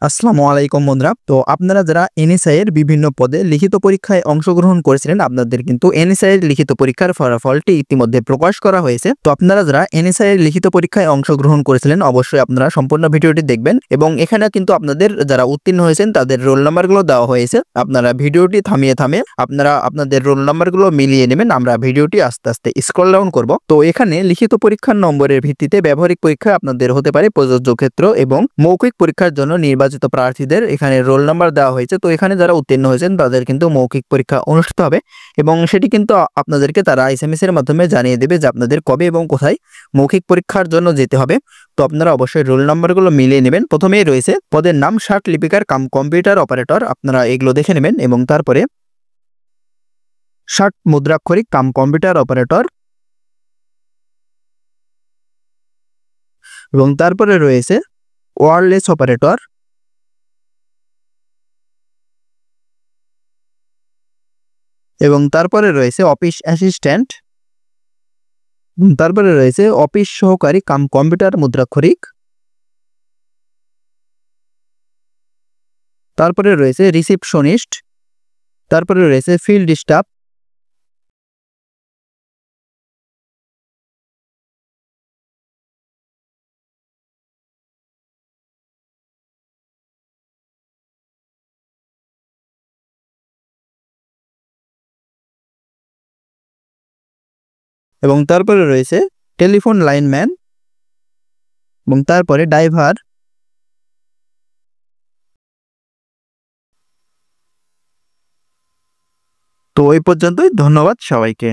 আসসালামু আলাইকুম বন্ধুরা। তো আপনারা যারা এনএসআই এর বিভিন্ন পদে লিখিত পরীক্ষায় অংশগ্রহণ করেছিলেন, আপনাদের কিন্তু এনএসআই এর লিখিত পরীক্ষার ফলাফলটি ইতিমধ্যে প্রকাশ করা হয়েছে। তো আপনারা যারা এনএসআই এর লিখিত পরীক্ষায় অংশগ্রহণ করেছিলেন, অবশ্যই আপনারা সম্পূর্ণ ভিডিওটি দেখবেন এবং এখানে কিন্তু আপনাদের যারা উত্তীর্ণ হয়েছেন তাদের রোল নাম্বারগুলো দেওয়া হয়েছে। আপনারা ভিডিওটি থামিয়ে আপনারা আপনাদের রোল নাম্বারগুলো মিলিয়ে নেবেন। আমরা ভিডিওটি আস্তে আস্তে স্ক্রল ডাউন করব। তো এখানে লিখিত পরীক্ষার নম্বরের ভিত্তিতে ব্যবহারিক পরীক্ষা আপনাদের হতে পারে প্রযোজ্য ক্ষেত্র এবং মৌখিক পরীক্ষার জন্য নির্বাচিত প্রার্থীদের এখানে রোল নাম্বার দেওয়া হয়েছে। তো এখানে যারা উত্তীর্ণ হয়েছেন তাদের কিন্তু মৌখিক পরীক্ষা অনুষ্ঠিত হবে এবং সেটি কিন্তু আপনাদেরকে তারা এসএমএস এর মাধ্যমে জানিয়ে দেবে যে আপনাদের কবে এবং কোথায় মৌখিক পরীক্ষার জন্য যেতে হবে। তো আপনারা অবশ্যই রোল নাম্বারগুলো মিলিয়ে নেবেন। প্রথমেই রয়েছে পদের নাম ষাট লিপিকার কাম কম্পিউটার অপারেটর, আপনারা এগুলো দেখে নেবেন এবং তারপরে ষাট মুদ্রাক্ষরিক কাম কম্পিউটার অপারেটর এবং তারপরে রয়েছে ওয়্যারলেস অপারেটর এবং তারপরে রয়েছে অফিস অ্যাসিস্ট্যান্ট, তারপরে রয়েছে অফিস সহকারী কাম কম্পিউটার মুদ্রাক্ষরিক, তারপরে রয়েছে রিসিপশনিস্ট, তারপরে রয়েছে ফিল্ড স্টাফ এবং তারপরে রয়েছে টেলিফোন লাইনম্যান এবং তারপরে ড্রাইভার। তো এই পর্যন্তই, ধন্যবাদ সবাইকে।